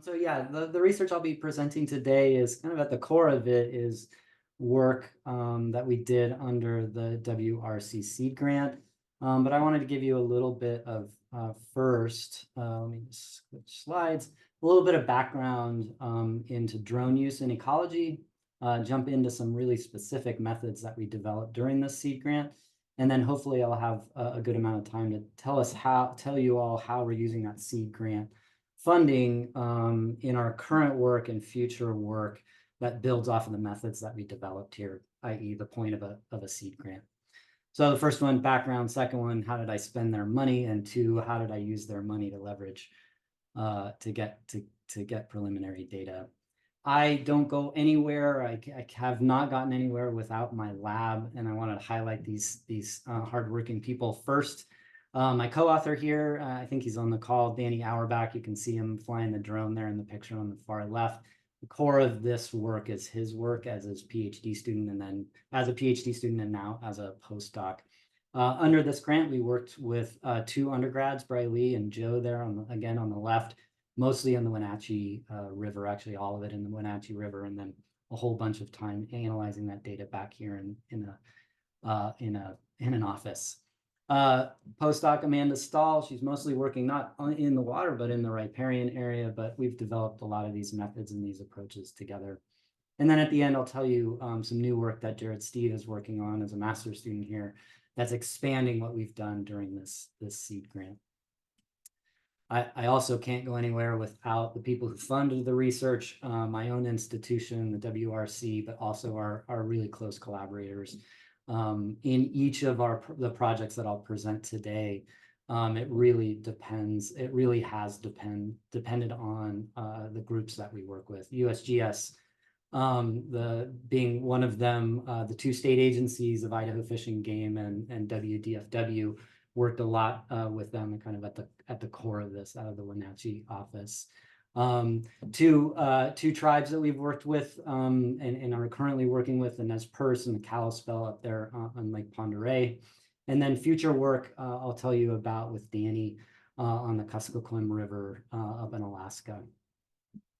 So yeah, the research I'll be presenting today is kind of at the core of it is work that we did under the WRC seed grant. But I wanted to give you a little bit of first, let me just switch slides, a little bit of background into drone use in ecology, jump into some really specific methods that we developed during this seed grant. And then hopefully I'll have a good amount of time to tell you all how we're using that seed grant funding in our current work and future work that builds off of the methods that we developed here, i.e. the point of a seed grant. So the first one, background. Second one, how did I spend their money? And two, how did I use their money to leverage to get preliminary data? I don't go anywhere. I have not gotten anywhere without my lab, and I want to highlight these hardworking people first. My co-author here, I think he's on the call, Danny Auerbach. You can see him flying the drone there in the picture on the far left. The core of this work is his work as his PhD student, and then as a PhD student, and now as a postdoc. Under this grant, we worked with two undergrads, Briley and Joe there, again on the left, mostly in the Wenatchee River, actually all of it in the Wenatchee River, and then a whole bunch of time analyzing that data back here in an office. Postdoc Amanda Stahl, she's mostly working not in the water, but in the riparian area, but we've developed a lot of these methods and these approaches together. And then at the end, I'll tell you some new work that Jared Steve is working on as a master's student here that's expanding what we've done during this seed grant. I also can't go anywhere without the people who funded the research, my own institution, the WRC, but also our really close collaborators. In each of the projects that I'll present today, it really has depended on the groups that we work with. USGS, being one of them, the two state agencies of Idaho Fish and Game and WDFW worked a lot with them and kind of at the core of this out of the Wenatchee office. Two tribes that we've worked with and are currently working with, the Nez Perce and the Kalispel up there on Lake Pend Oreille. And then future work I'll tell you about with Danny on the Kuskokwim River up in Alaska.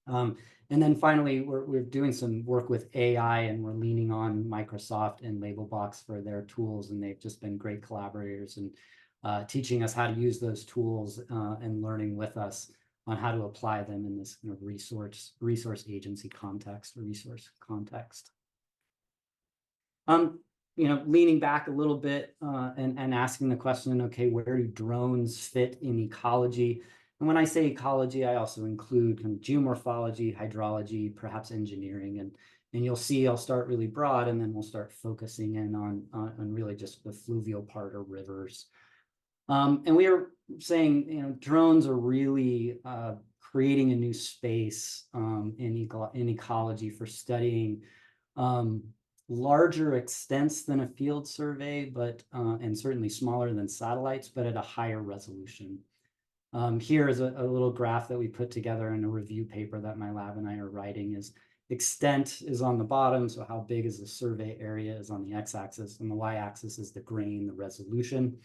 And then finally, we're doing some work with AI, and we're leaning on Microsoft and Labelbox for their tools, and they've just been great collaborators and teaching us how to use those tools and learning with us on how to apply them in this kind of resource agency context or resource context. Leaning back a little bit and asking the question, okay, where do drones fit in ecology? And when I say ecology, I also include kind of geomorphology, hydrology, perhaps engineering, and you'll see I'll start really broad, and then we'll start focusing in on really just the fluvial part or rivers. And we are saying, drones are really creating a new space in ecology for studying larger extents than a field survey, but and certainly smaller than satellites, but at a higher resolution. Here is a little graph that we put together in a review paper that my lab and I are writing. Is extent is on the bottom, so how big is the survey area is on the x-axis, and the y-axis is the grain, the resolution.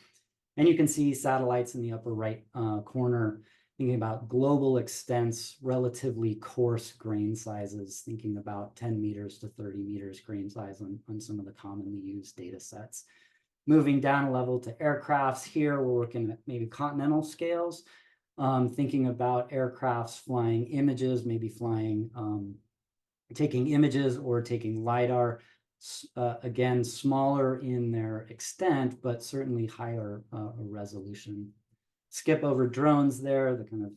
And you can see satellites in the upper right corner, thinking about global extents, relatively coarse grain sizes, thinking about 10 meters to 30 meters grain size on some of the commonly used data sets. Moving down a level to aircrafts, here we're working at maybe continental scales, thinking about aircrafts flying images, maybe flying, taking images or taking LiDAR, again, smaller in their extent, but certainly higher resolution. Skip over drones there, the kind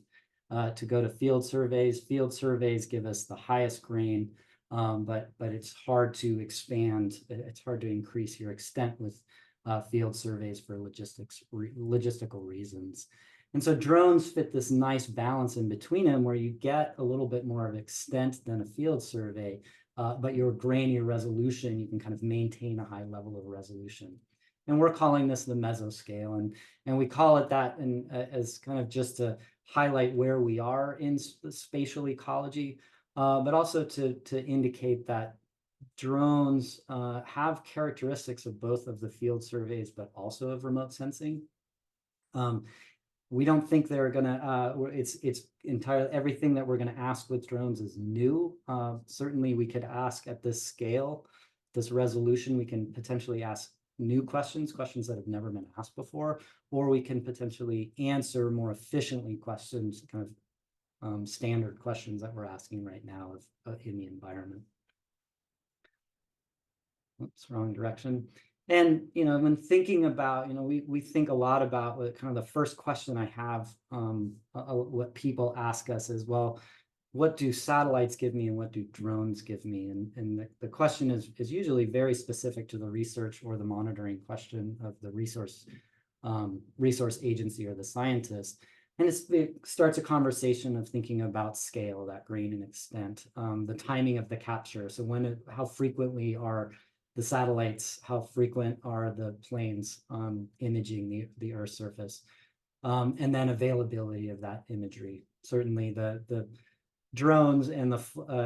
of to go to field surveys. Field surveys give us the highest grain, but it's hard to expand. It's hard to increase your extent with field surveys for logistical reasons. And so drones fit this nice balance in between them where you get a little bit more of extent than a field survey, but your grainier resolution, you can kind of maintain a high level of resolution. And we're calling this the mesoscale, and we call it that as kind of just to highlight where we are in spatial ecology, but also to indicate that drones have characteristics of both of the field surveys, but also of remote sensing. We don't think they're gonna, it's entirely, everything that we're gonna ask with drones is new. Certainly we could ask at this scale, this resolution, we can potentially ask new questions that have never been asked before, or we can potentially answer more efficiently questions, kind of standard questions that we're asking right now in the environment. Oops, wrong direction. And, when thinking about, we think a lot about what kind of the first question I have, what people ask us is, well, what do satellites give me and what do drones give me? And the question is usually very specific to the research or the monitoring question of the resource agency or the scientist. And it starts a conversation of thinking about scale, that grain and extent, the timing of the capture. So how frequently are the satellites, how frequent are the planes imaging the Earth's surface, and then availability of that imagery. Certainly the drones and the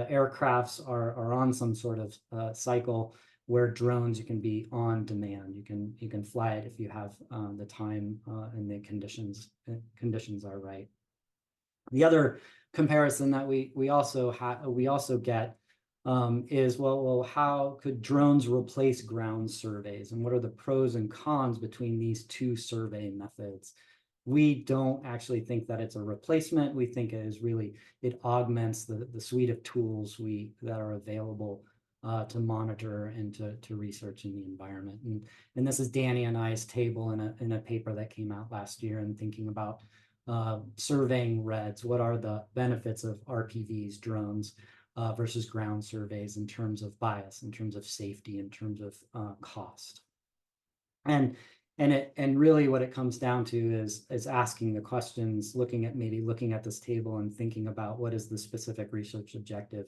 aircrafts are on some sort of cycle where drones, you can be on demand. You can fly it if you have the time and the conditions are right. The other comparison that we also get is, well, how could drones replace ground surveys, and what are the pros and cons between these two survey methods? We don't actually think that it's a replacement. We think it augments the suite of tools that are available to monitor and to research in the environment. And this is Danny and I's table in a paper that came out last year, and thinking about surveying REDS. What are the benefits of RPVs, drones, versus ground surveys in terms of bias, in terms of safety, in terms of cost. And really what it comes down to is asking the questions, looking at this table and thinking about what is the specific research objective.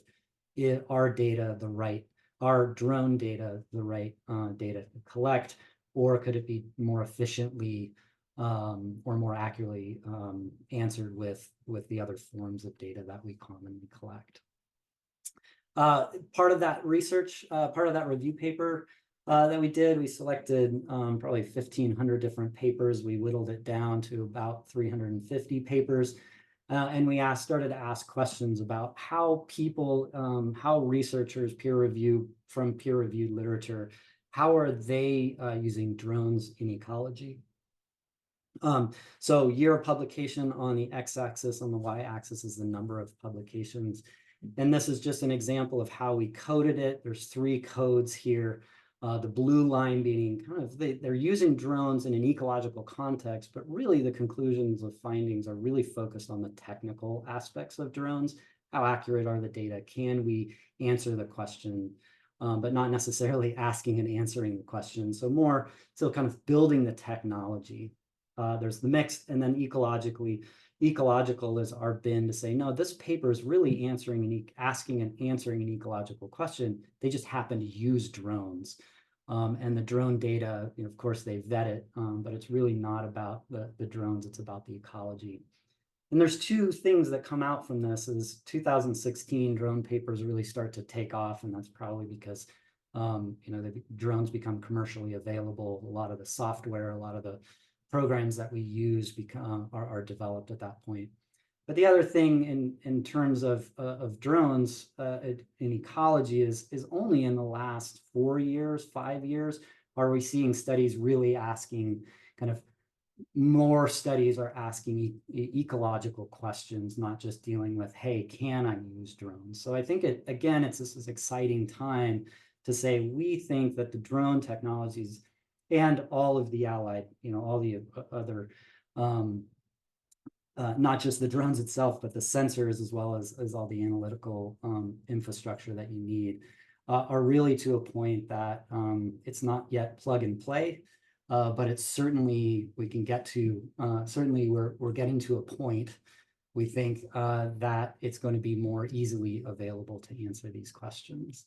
Are drone data the right data to collect, or could it be more efficiently or more accurately answered with the other forms of data that we commonly collect? Part of that research, part of that review paper that we did, we selected probably 1,500 different papers. We whittled it down to about 350 papers. And we started to ask questions about how how researchers from peer-reviewed literature, how are they using drones in ecology? So year of publication on the x-axis, on the y-axis is the number of publications. And this is just an example of how we coded it. There's 3 codes here. The blue line being they're using drones in an ecological context, but really the conclusions of findings are really focused on the technical aspects of drones. How accurate are the data? Can we answer the question? But not necessarily asking and answering the question. So kind of building the technology. There's the mixed, and then ecological is our bin to say, no, this paper is really asking and answering an ecological question. They just happen to use drones. And the drone data, of course, they vet it, but it's really not about the drones, it's about the ecology. And there's 2 things that come out from this. Is 2016 drone papers really start to take off, and that's probably because the drones become commercially available. A lot of the software, a lot of the programs that we use are developed at that point. But the other thing in terms of drones in ecology is only in the last 4 years, 5 years, are we seeing studies really asking more studies are asking ecological questions, not just dealing with, hey, can I use drones? So I think it's this exciting time to say, we think that the drone technologies and all of the allied, all the other, not just the drones itself, but the sensors, as well as all the analytical infrastructure that you need, are really to a point that it's not yet plug and play, but it's certainly, we can get to, certainly we're getting to a point, we think, that it's going to be more easily available to answer these questions.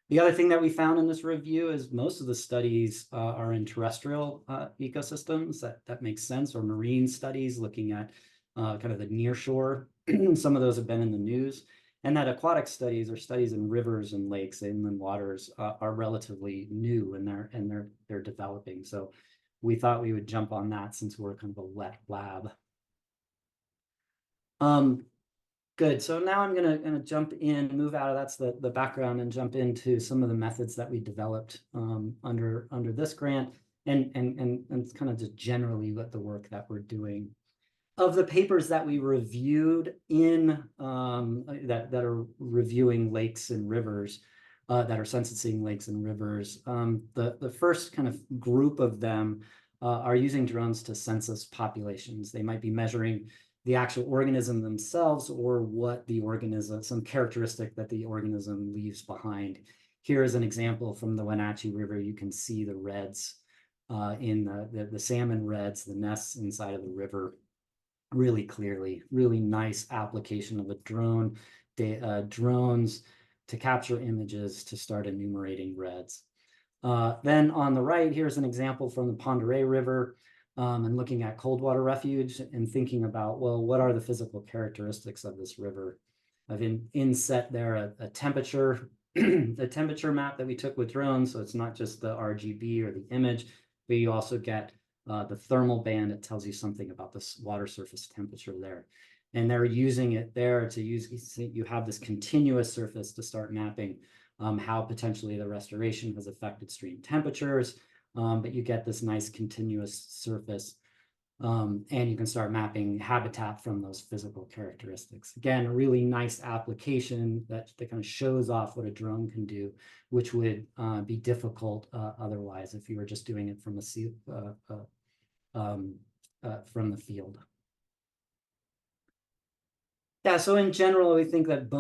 The other thing that we found in this review is most of the studies are in terrestrial ecosystems. That makes sense, or marine studies looking at kind of the near shore. Some of those have been in the news. And that aquatic studies, or studies in rivers and lakes, inland waters, are relatively new, and they're developing. So we thought we would jump on that since we're kind of a wet lab. Good. So now I'm gonna jump in, move out of that's the background, and jump into some of the methods that we developed under this grant, and kind of just generally what the work that we're doing. Of the papers that we reviewed in that are reviewing lakes and rivers, that are censusing lakes and rivers, the first kind of group of them are using drones to census populations. They might be measuring the actual organism themselves, or what the organism, some characteristic that the organism leaves behind. Here is an example from the Wenatchee River. You can see the reds in the salmon reds, the nests inside of the river, really clearly. Really nice application of a drone, drones to capture images to start enumerating reds. Then on the right, here's an example from the Pend Oreille River, and looking at cold water refuge and thinking about, well, what are the physical characteristics of this river? I've inset there a temperature, a temperature map that we took with drones. So it's not just the RGB or the image, but you also get the thermal band. It tells you something about the water surface temperature there. And they're using it there to use, you have this continuous surface to start mapping how potentially the restoration has affected stream temperatures, but you get this nice continuous surface, and you can start mapping habitat from those physical characteristics. Again, a really nice application that kind of shows off what a drone can do, which would be difficult otherwise if you were just doing it from from the field. Yeah, so in general, we think that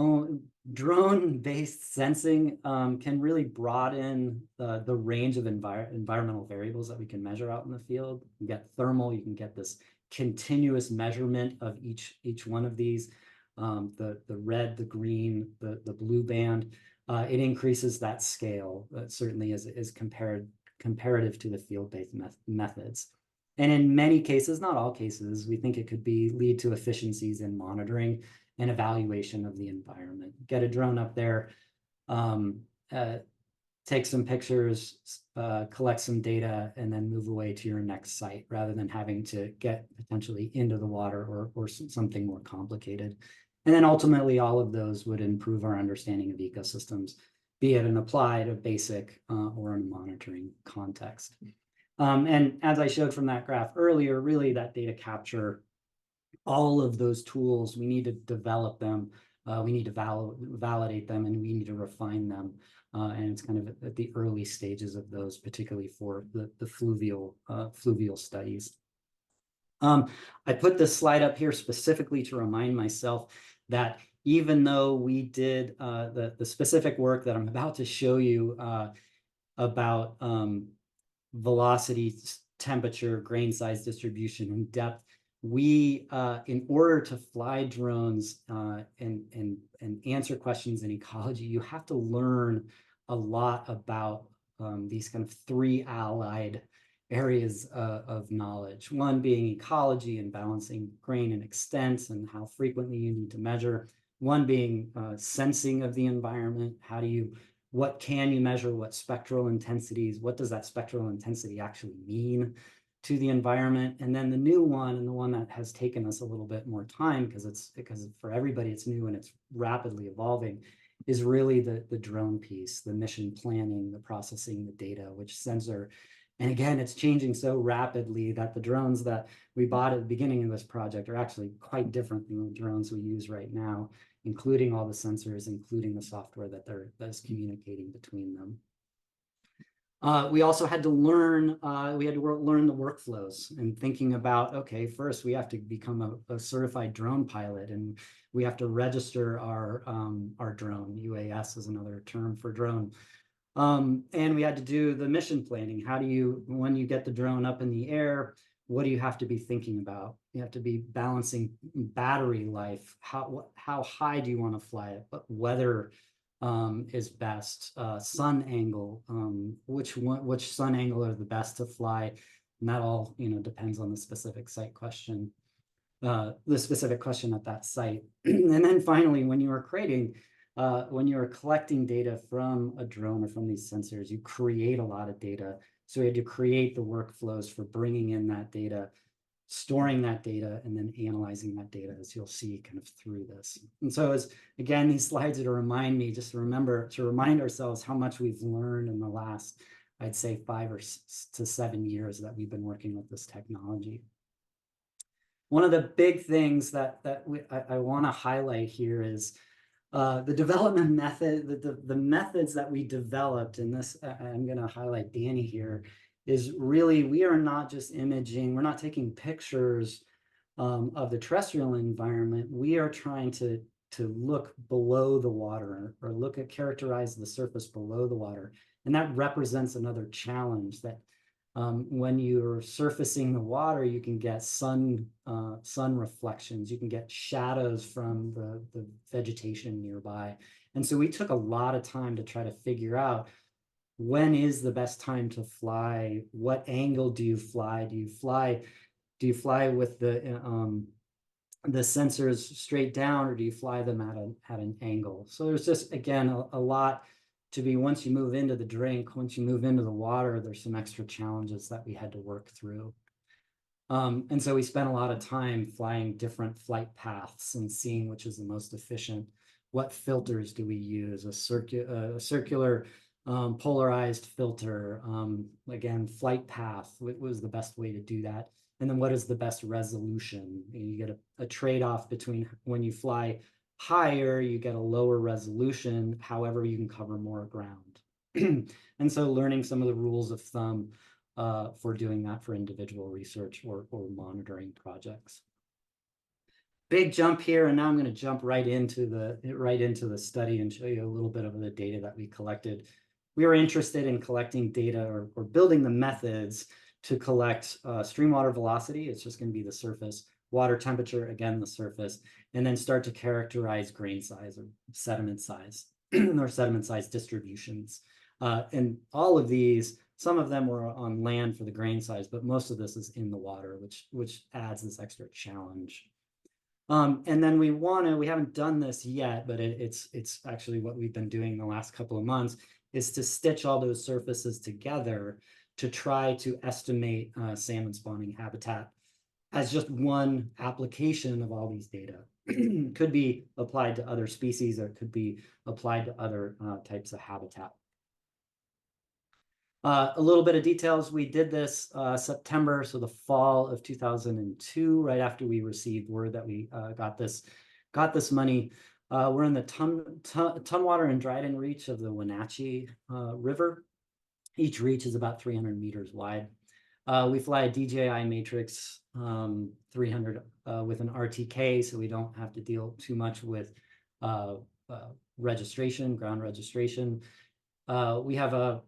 drone-based sensing can really broaden the range of environmental variables that we can measure out in the field. You get thermal, you can get this continuous measurement of each one of these. The red, the green, the blue band, it increases that scale. That certainly is comparative to the field-based methods. And in many cases, not all cases, we think it could lead to efficiencies in monitoring and evaluation of the environment. Get a drone up there, take some pictures, collect some data, and then move away to your next site, rather than having to get potentially into the water or something more complicated. And then ultimately, all of those would improve our understanding of ecosystems, be it an applied, a basic, or in a monitoring context. And as I showed from that graph earlier, really that data capture, all of those tools, we need to develop them, we need to validate them, and we need to refine them. And it's kind of at the early stages of those, particularly for the fluvial studies. I put this slide up here specifically to remind myself that even though we did the specific work that I'm about to show you about velocity, temperature, grain size distribution, and depth, we, in order to fly drones and answer questions in ecology, you have to learn a lot about these kind of three allied areas of knowledge. One being ecology and balancing grain and extent and how frequently you need to measure. One being sensing of the environment. What can you measure? What spectral intensities? What does that spectral intensity actually mean to the environment? And then the new one, and the one that has taken us a little bit more time because for everybody it's new and it's rapidly evolving, is really the drone piece, the mission planning, the processing, the data, which sensor. And again, it's changing so rapidly that the drones that we bought at the beginning of this project are actually quite different than the drones we use right now, including all the sensors, including the software that's communicating between them. We also had to learn, learn the workflows, and thinking about, okay, first we have to become a certified drone pilot, and we have to register our drone. UAS is another term for drone. And we had to do the mission planning. When you get the drone up in the air, what do you have to be thinking about? You have to be balancing battery life. How high do you want to fly it? What weather is best? Sun angle. Which sun angle are the best to fly? And that all depends on the specific site question, the specific question at that site. And then finally, when you are collecting data from a drone or from these sensors, you create a lot of data So we had to create the workflows for bringing in that data, storing that data, and then analyzing that data, as you'll see kind of through this. And so again, these slides are to remind me, just to remind ourselves how much we've learned in the last, I'd say, 5 to 7 years that we've been working with this technology. One of the big things that I want to highlight here is the development method, the methods that we developed in this, I'm going to highlight Danny here, is really, we are not just imaging, we're not taking pictures of the terrestrial environment. We are trying to look below the water, or characterize the surface below the water. And that represents another challenge, that when you're surfacing the water, you can get sun reflections, you can get shadows from the vegetation nearby. And so we took a lot of time to try to figure out, when is the best time to fly? What angle do you fly? Do you fly with the sensors straight down, or do you fly them at an angle? So there's just, again, a lot to be, once you move into the drink, once you move into the water, there's some extra challenges that we had to work through. And so we spent a lot of time flying different flight paths and seeing which is the most efficient. What filters do we use? A circular polarized filter. Again, flight path, what was the best way to do that? And then what is the best resolution? You get a trade-off between, when you fly higher, you get a lower resolution, however, you can cover more ground. And so learning some of the rules of thumb for doing that for individual research or monitoring projects. Big jump here, and now I'm going to jump right into the study and show you a little bit of the data that we collected. We were interested in collecting data, or building the methods to collect stream water velocity. It's just going to be the surface. Water temperature, again, the surface, and then start to characterize grain size or sediment size or sediment size distributions. And all of these, some of them were on land for the grain size, but most of this is in the water, which adds this extra challenge. And then we haven't done this yet, but it's actually what we've been doing the last couple of months, is to stitch all those surfaces together to try to estimate salmon spawning habitat as just one application of all these data. Could be applied to other species, or could be applied to other types of habitat. A little bit of details. We did this September, so the fall of 2002, right after we received word that we got this money. We're in the Tumwater and Dryden reach of the Wenatchee River. Each reach is about 300 meters wide. We fly a DJI Matrix 300 with an RTK, so we don't have to deal too much with registration, ground registration. We have a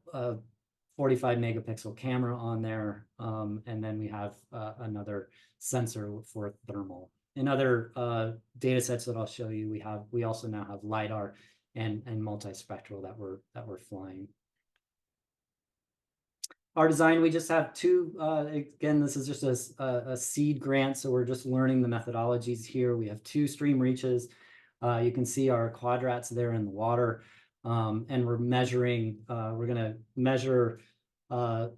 45 megapixel camera on there, and then we have another sensor for thermal. In other data sets that I'll show you, we also now have LiDAR and multispectral that we're flying. Our design, we just have two, again, this is just a seed grant, so we're just learning the methodologies here. We have 2 stream reaches. You can see our quadrats there in the water, and we're going to measure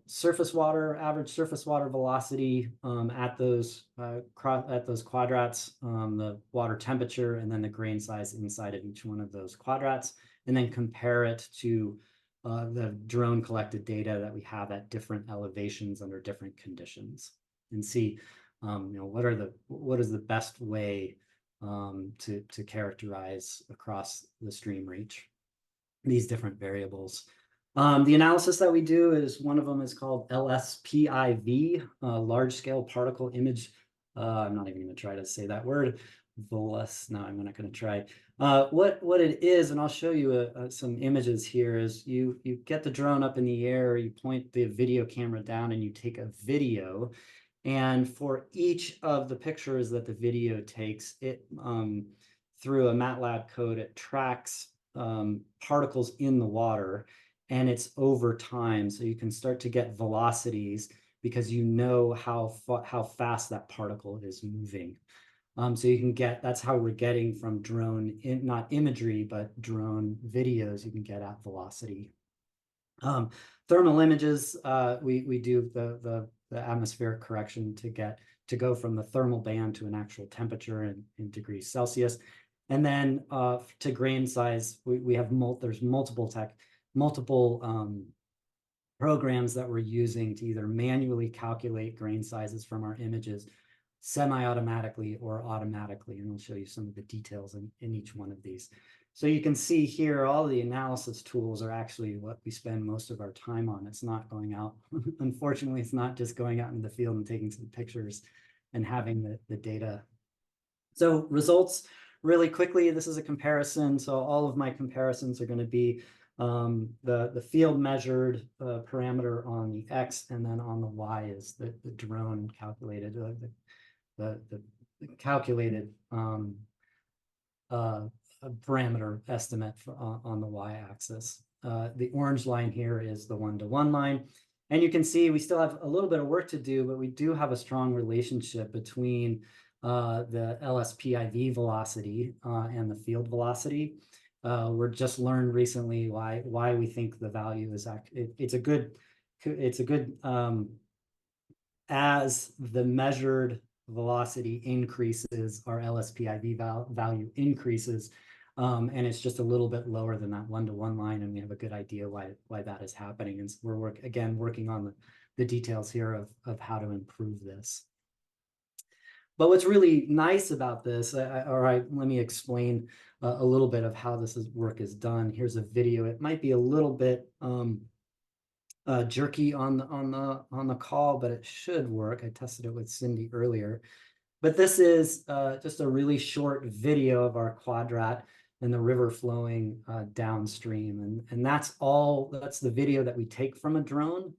surface water, average surface water velocity at those quadrats, the water temperature, and then the grain size inside of each one of those quadrats, and then compare it to the drone collected data that we have at different elevations under different conditions, and see what is the best way to characterize across the stream reach these different variables. The analysis that we do is, one of them is called LSPIV, large scale particle image. I'm not even going to try to say that word. No, I'm not going to try. What it is, and I'll show you some images here, is you get the drone up in the air, you point the video camera down, and you take a video. And for each of the pictures that the video takes, it through a MATLAB code, it tracks particles in the water, and it's over time. So you can start to get velocities because you know how fast that particle is moving. So you can get, that's how we're getting from drone, not imagery, but drone videos, you can get at velocity. Thermal images, we do the atmospheric correction to go from the thermal band to an actual temperature in degrees Celsius. And then to grain size, we have there's multiple programs that we're using to either manually calculate grain sizes from our images semi-automatically or automatically. And I'll show you some of the details in each one of these. So you can see here, all the analysis tools are actually what we spend most of our time on. It's not going out. Unfortunately, it's not just going out into the field and taking some pictures and having the data. So results really quickly, this is a comparison. So all of my comparisons are going to be the field measured parameter on the X, and then on the Y is the drone calculated, the calculated parameter estimate on the Y-axis. The orange line here is the one-to-one line. And you can see we still have a little bit of work to do, but we do have a strong relationship between the LSPIV velocity and the field velocity. We're just learned recently why we think the value is it's a good as the measured velocity increases, our LSPIV value increases, and it's just a little bit lower than that one-to-one line, and we have a good idea why that is happening. And so we're working on the details here of how to improve this. But what's really nice about this, let me explain a little bit of how this work is done. Here's a video. It might be a little bit jerky on the call, but it should work. I tested it with Cindy earlier. But this is just a really short video of our quadrat and the river flowing downstream. And that's the video that we take from a drone.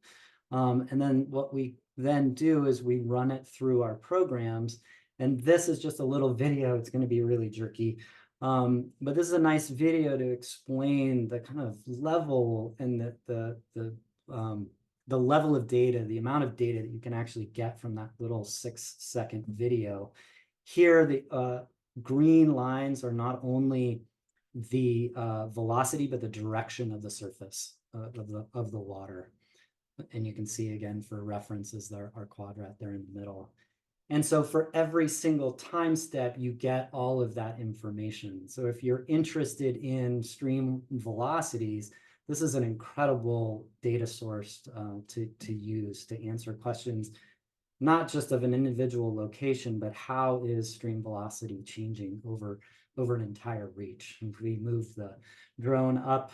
And then what we then do is we run it through our programs. And this is just a little video. It's going to be really jerky. But this is a nice video to explain the kind of level and the level of data, the amount of data that you can actually get from that little 6-second video. Here, the green lines are not only the velocity, but the direction of the surface of the water. And you can see again for references there, our quadrat there in the middle. And so for every single time step, you get all of that information. So if you're interested in stream velocities, this is an incredible data source to use to answer questions, not just of an individual location, but how is stream velocity changing over an entire reach. If we move the drone up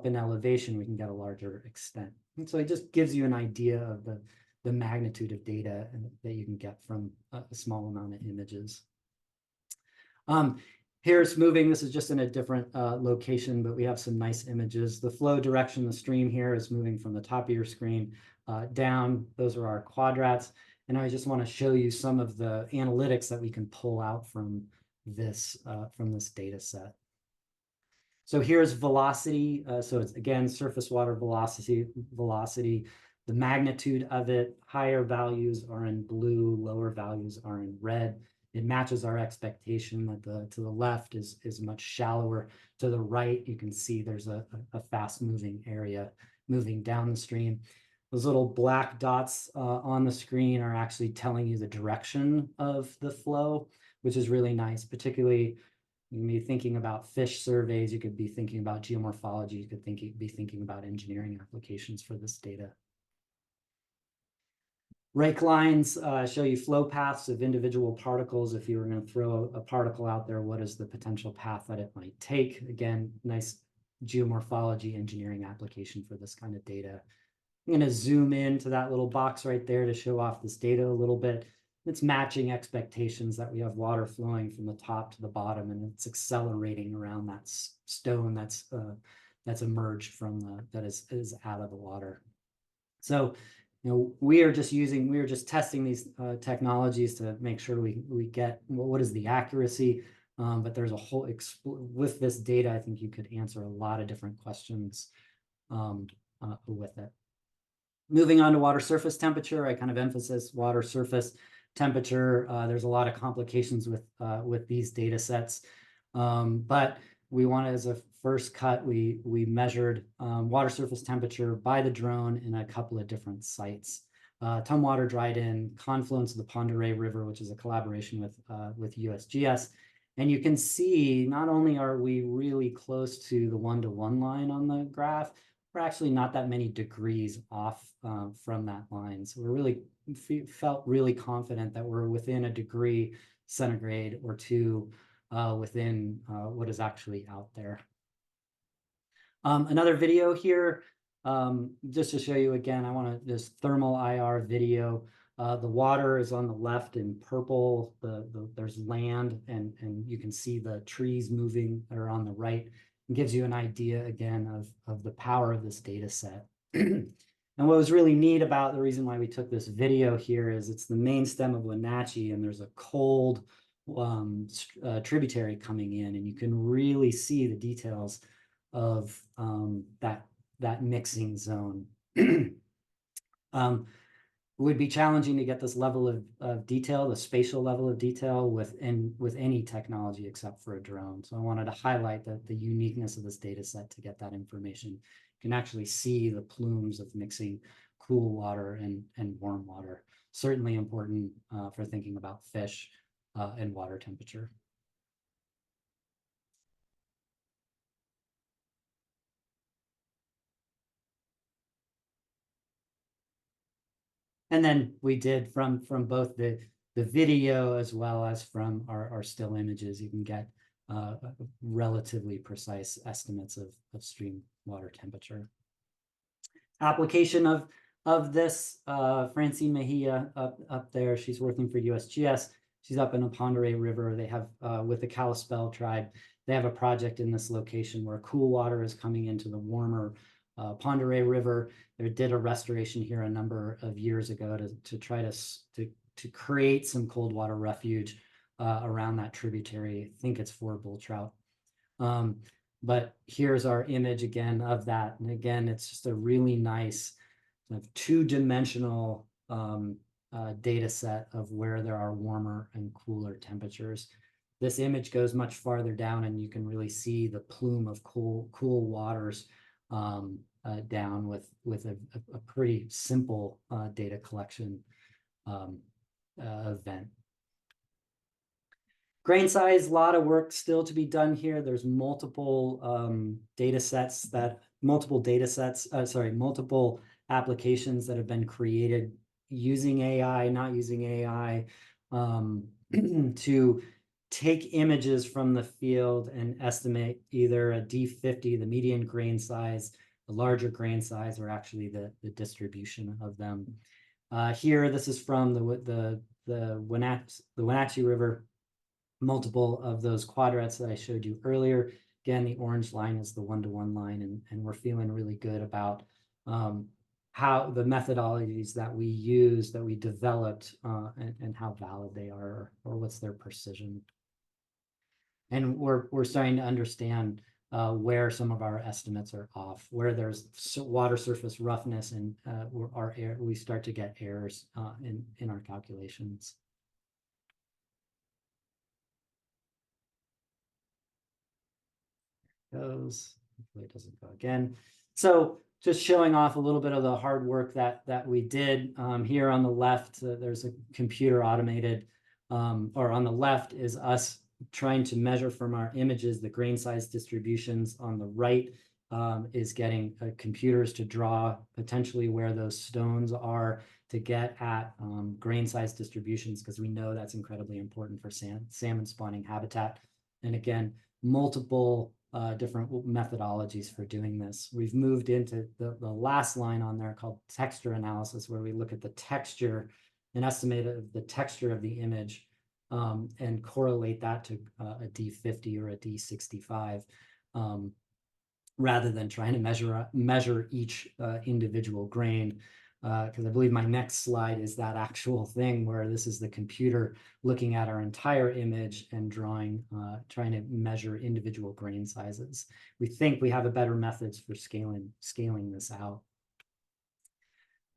in elevation, we can get a larger extent. And so it just gives you an idea of the magnitude of data that you can get from a small amount of images. Here it's moving. This is just in a different location, but we have some nice images. The flow direction, the stream here is moving from the top of your screen down. Those are our quadrats. And I just want to show you some of the analytics that we can pull out from this data set. So here's velocity. So it's again, surface water velocity. The magnitude of it, higher values are in blue, lower values are in red. It matches our expectation that to the left is much shallower. To the right, you can see there's a fast moving area moving down the stream. Those little black dots on the screen are actually telling you the direction of the flow, which is really nice. Particularly, you can be thinking about fish surveys, you could be thinking about geomorphology, you could be thinking about engineering applications for this data. Rake lines show you flow paths of individual particles. If you were going to throw a particle out there, what is the potential path that it might take? Again, nice geomorphology engineering application for this kind of data. I'm going to zoom into that little box right there to show off this data a little bit. It's matching expectations that we have water flowing from the top to the bottom, and it's accelerating around that stone that's emerged from that is out of the water. So, we are just testing these technologies to make sure we get what is the accuracy, but there's a whole, with this data, I think you could answer a lot of different questions with it. Moving on to water surface temperature, I kind of emphasize water surface temperature. There's a lot of complications with these data sets, but we wanted, as a first cut, we measured water surface temperature by the drone in a couple of different sites. Tumwater Dryden, confluence of the Pend Oreille River, which is a collaboration with USGS. And you can see, not only are we really close to the 1-to-1 line on the graph, we're actually not that many degrees off from that line. So we're really felt really confident that we're within a degree centigrade or two within what is actually out there. Another video here, just to show you again, I want this thermal IR video. The water is on the left in purple. There's land, and you can see the trees moving that are on the right. It gives you an idea again of the power of this data set. And what was really neat about the reason why we took this video here is it's the main stem of Wenatchee, and there's a cold tributary coming in, and you can really see the details of that mixing zone. It would be challenging to get this level of detail, the spatial level of detail with any technology except for a drone. So I wanted to highlight the uniqueness of this data set to get that information. You can actually see the plumes of mixing cool water and warm water. Certainly important for thinking about fish and water temperature. And then we did from both the video as well as from our still images, you can get relatively precise estimates of stream water temperature. Application of this, Francine Mejia up there, she's working for USGS. She's up in the Pend Oreille River. They have, with the Kalispel tribe, they have a project in this location where cool water is coming into the warmer Pend Oreille River. They did a restoration here a number of years ago to try to create some cold water refuge around that tributary. I think it's for bull trout. But here's our image again of that. And again, it's just a really nice two-dimensional data set of where there are warmer and cooler temperatures. This image goes much farther down, and you can really see the plume of cool waters down with a pretty simple data collection event. Grain size, a lot of work still to be done here. There's multiple multiple applications that have been created using AI, not using AI, to take images from the field and estimate either a D50, the median grain size, the larger grain size, or actually the distribution of them. Here, this is from the Wenatchee River, multiple of those quadrats that I showed you earlier. Again, the orange line is the 1-to-1 line, and we're feeling really good about how the methodologies that we use, that we developed, and how valid they are, or what's their precision. And we're starting to understand where some of our estimates are off, where there's water surface roughness, and we start to get errors in our calculations. Goes, hopefully it doesn't go again. So just showing off a little bit of the hard work that we did. Here on the left, there's a computer automated, or on the left is us trying to measure from our images the grain size distributions. On the right is getting computers to draw potentially where those stones are to get at grain size distributions, because we know that's incredibly important for salmon spawning habitat. And again, multiple different methodologies for doing this. We've moved into the last line on there called texture analysis, where we look at the texture, an estimate of the texture of the image, and correlate that to a D50 or a D65, rather than trying to measure each individual grain. Because I believe my next slide is that actual thing where this is the computer looking at our entire image and drawing, trying to measure individual grain sizes. We think we have a better methods for scaling this out.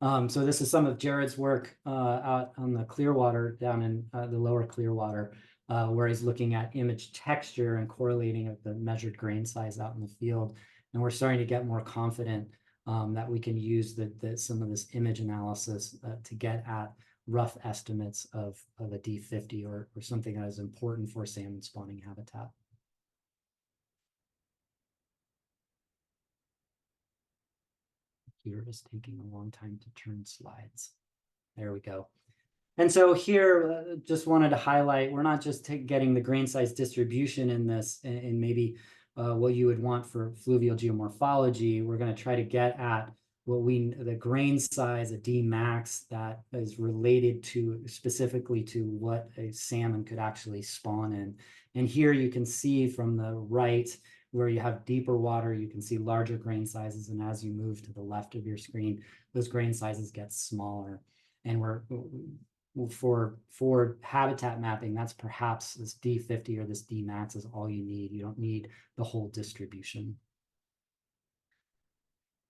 So this is some of Jared's work out on the Clearwater, down in the lower Clearwater. where he's looking at image texture and correlating with the measured grain size out in the field. And we're starting to get more confident that we can use some of this image analysis to get at rough estimates of a D50 or something that is important for salmon spawning habitat. Here is taking a long time to turn slides. There we go. And so here, just wanted to highlight, we're not just getting the grain size distribution in this and maybe what you would want for fluvial geomorphology. We're going to try to get at the grain size, a D max, that is related to specifically to what a salmon could actually spawn in. And here you can see from the right, where you have deeper water, you can see larger grain sizes. And as you move to the left of your screen, those grain sizes get smaller. And for habitat mapping, that's perhaps this D50 or this D max is all you need. You don't need the whole distribution.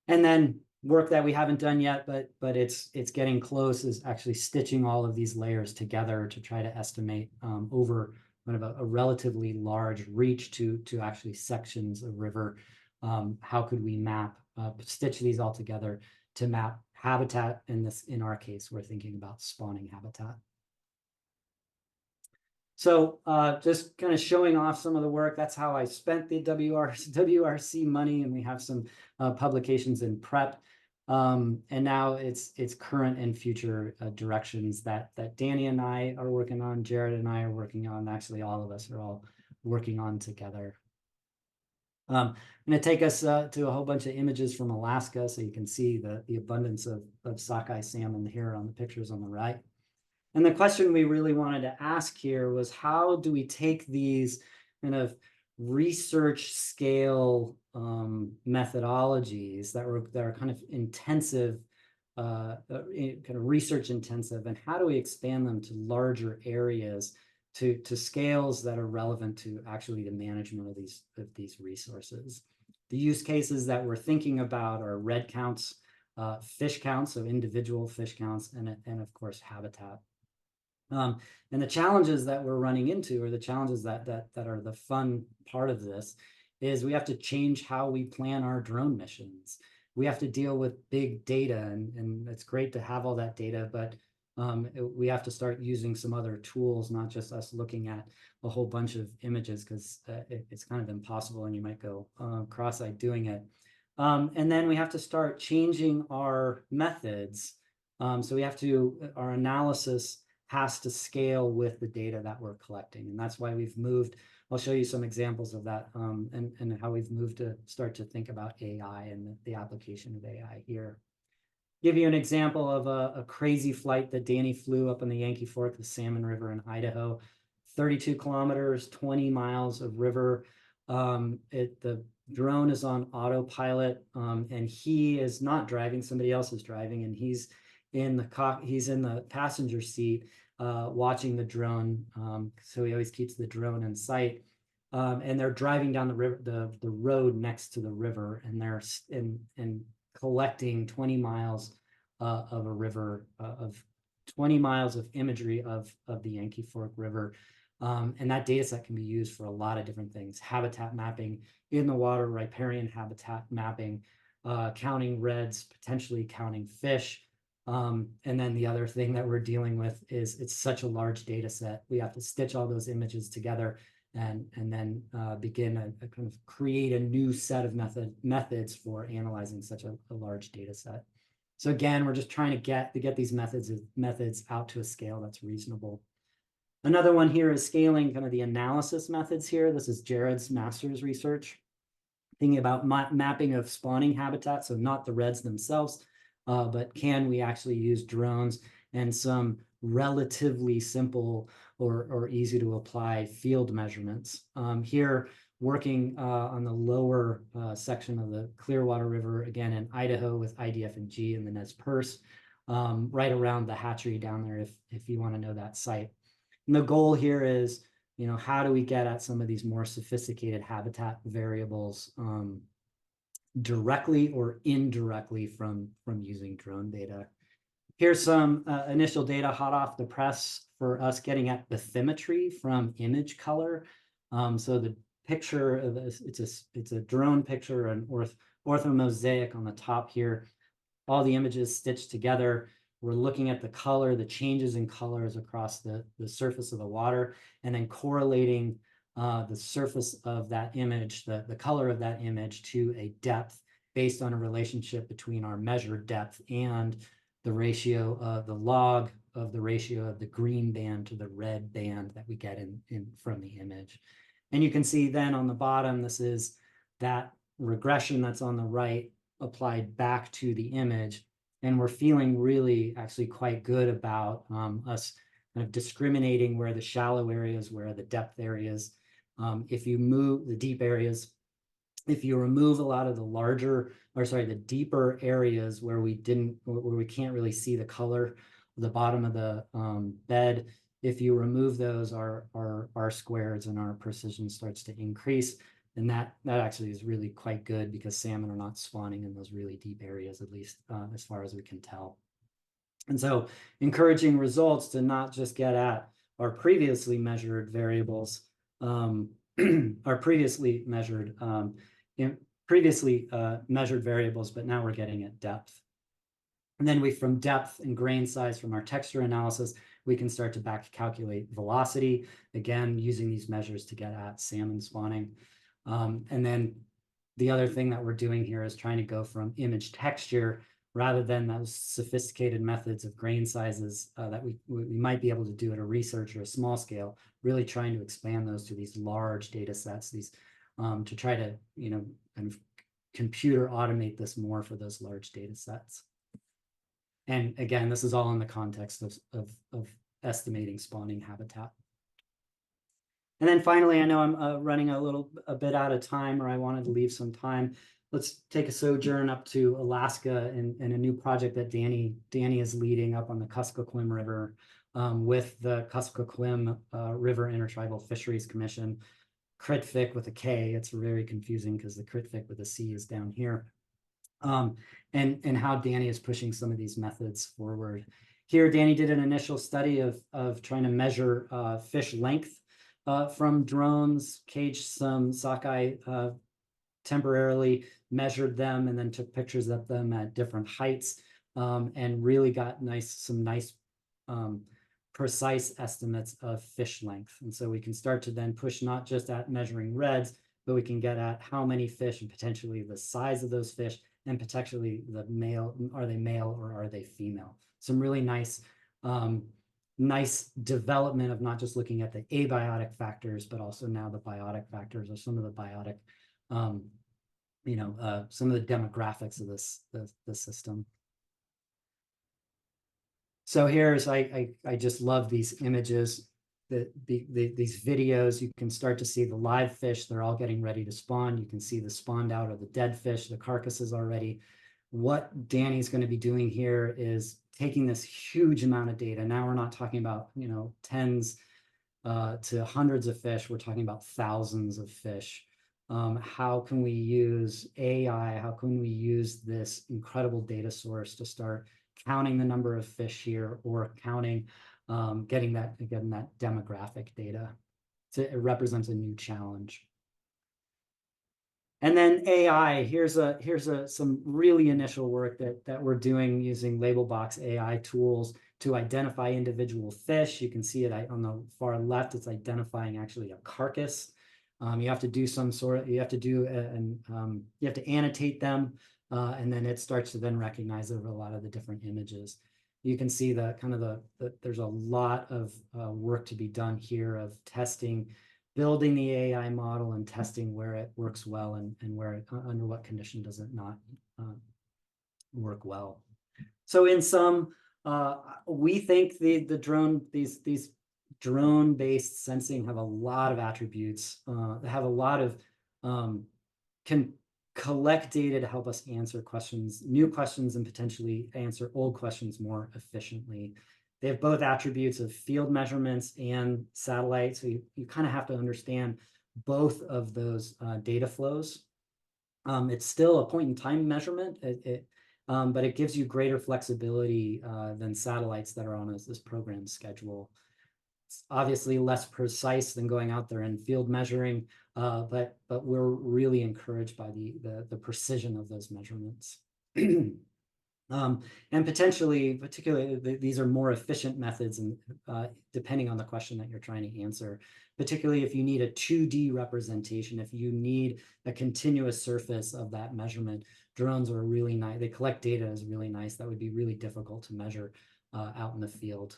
And then work that we haven't done yet, but it's getting close, is actually stitching all of these layers together to try to estimate over kind of a relatively large reach to actually sections of river. How could we map, stitch these all together to map habitat? In our case, we're thinking about spawning habitat. So just kind of showing off some of the work. That's how I spent the WRC money, and we have some publications in prep. And now it's current and future directions that Danny and I are working on, Jared and I are working on, actually all of us are all working on together. I'm going to take us to a whole bunch of images from Alaska so you can see the abundance of sockeye salmon here on the pictures on the right. And the question we really wanted to ask here was, how do we take these kind of research scale methodologies that are kind of intensive, kind of research intensive, and how do we expand them to larger areas, to scales that are relevant to actually the management of these resources? The use cases that we're thinking about are red counts, fish counts, so individual fish counts, and of course habitat. And the challenges that we're running into, or the challenges that are the fun part of this, is we have to change how we plan our drone missions. We have to deal with big data, and it's great to have all that data, but we have to start using some other tools, not just us looking at a whole bunch of images, because it's kind of impossible and you might go cross-eyed doing it. And then we have to start changing our methods. So we have to, our analysis has to scale with the data that we're collecting. And that's why we've moved, I'll show you some examples of that, and how we've moved to start to think about AI and the application of AI here. Give you an example of a crazy flight that Danny flew up on the Yankee Fork, the Salmon River in Idaho, 32 kilometers, 20 miles of river. The drone is on autopilot, and he is not driving, somebody else is driving, and he's in the passenger seat, watching the drone. So he always keeps the drone in sight. And they're driving down the river, the road next to the river, and they're collecting 20 miles of a river, of 20 miles of imagery of the Yankee Fork River. And that data set can be used for a lot of different things: habitat mapping in the water, riparian habitat mapping, counting reds, potentially counting fish. And then the other thing that we're dealing with is it's such a large data set. We have to stitch all those images together and then begin a kind of create a new set of methods for analyzing such a large data set. So again, we're just trying to get these methods out to a scale that's reasonable. Another one here is scaling kind of the analysis methods here. This is Jared's master's research, thinking about mapping of spawning habitat, so not the reds themselves, but can we actually use drones and some relatively simple or easy to apply field measurements. Here, working on the lower section of the Clearwater River, again in Idaho with IDF&G and the Nez Perce, right around the hatchery down there if you want to know that site. And the goal here is, how do we get at some of these more sophisticated habitat variables directly or indirectly from using drone data? Here's some initial data hot off the press for us getting at bathymetry from image color. So the picture of this, it's a drone picture, an orthomosaic on the top here. All the images stitched together. We're looking at the color, the changes in colors across the surface of the water, and then correlating the surface of that image, the color of that image, to a depth based on a relationship between our measured depth and the ratio of the log of the ratio of the green band to the red band that we get in from the image. And you can see then on the bottom, this is that regression that's on the right applied back to the image. And we're feeling really actually quite good about us kind of discriminating where the shallow areas, where the depth areas. If you move the deep areas, if you remove a lot of the deeper areas where we can't really see the color of the bottom of the bed, if you remove those, our squares and our precision starts to increase. And that actually is really quite good, because salmon are not spawning in those really deep areas, at least as far as we can tell. And so encouraging results to not just get at our previously measured variables, our previously measured variables, but now we're getting at depth. And then from depth and grain size from our texture analysis, we can start to back calculate velocity, again, using these measures to get at salmon spawning. And then the other thing that we're doing here is trying to go from image texture, rather than those sophisticated methods of grain sizes that we might be able to do at a research or a small scale, really trying to expand those to these large data sets, to try to, kind of computer automate this more for those large data sets. And again, this is all in the context of estimating spawning habitat. And then finally, I know I'm running a bit out of time, or I wanted to leave some time. Let's take a sojourn up to Alaska and a new project that Danny is leading up on the Kuskokwim River with the Kuskokwim River Intertribal Fisheries Commission, CRITFIC with a K. It's very confusing because the CRITFIC with a C is down here. And how Danny is pushing some of these methods forward. Here, Danny did an initial study of trying to measure fish length from drones, caged some sockeye temporarily, measured them, and then took pictures of them at different heights, and really got some nice precise estimates of fish length. And so we can start to then push not just at measuring reds, but we can get at how many fish and potentially the size of those fish, and potentially are they male or are they female? Some really nice development of not just looking at the abiotic factors, but also now the biotic factors, or some of the biotic, some of the demographics of this system. So here's, I just love these images, these videos. You can start to see the live fish. They're all getting ready to spawn. You can see the spawned out or the dead fish, the carcasses already. What Danny's going to be doing here is taking this huge amount of data. Now we're not talking about, tens to hundreds of fish. We're talking about thousands of fish. How can we use AI? How can we use this incredible data source to start counting the number of fish here, or counting, getting that demographic data? So it represents a new challenge. And then AI, here's some really initial work that we're doing using LabelBox AI tools to identify individual fish. You can see it on the far left. It's identifying actually a carcass. You have to do you have to annotate them, and then it starts to then recognize over a lot of the different images. You can see there's a lot of work to be done here of testing, building the AI model and testing where it works well and where under what condition does it not work well. So in sum, we think these drone-based sensing have a lot of attributes, have a lot of, can collect data to help us answer new questions, and potentially answer old questions more efficiently. They have both attributes of field measurements and satellite. So you kind of have to understand both of those data flows. It's still a point in time measurement. but it gives you greater flexibility than satellites that are on this program schedule. It's obviously less precise than going out there and field measuring, but we're really encouraged by the precision of those measurements. And particularly, these are more efficient methods, and depending on the question that you're trying to answer, particularly if you need a 2D representation, if you need a continuous surface of that measurement, drones are really nice. They collect data is really nice. That would be really difficult to measure out in the field.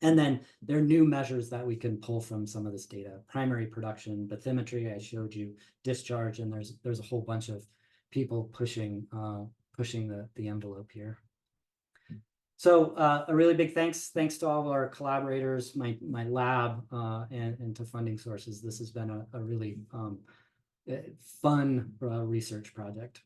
And then there are new measures that we can pull from some of this data: primary production, bathymetry, I showed you, discharge, and there's a whole bunch of people pushing the envelope here. So a really big thanks to all of our collaborators, my lab, and to funding sources. This has been a really fun research project.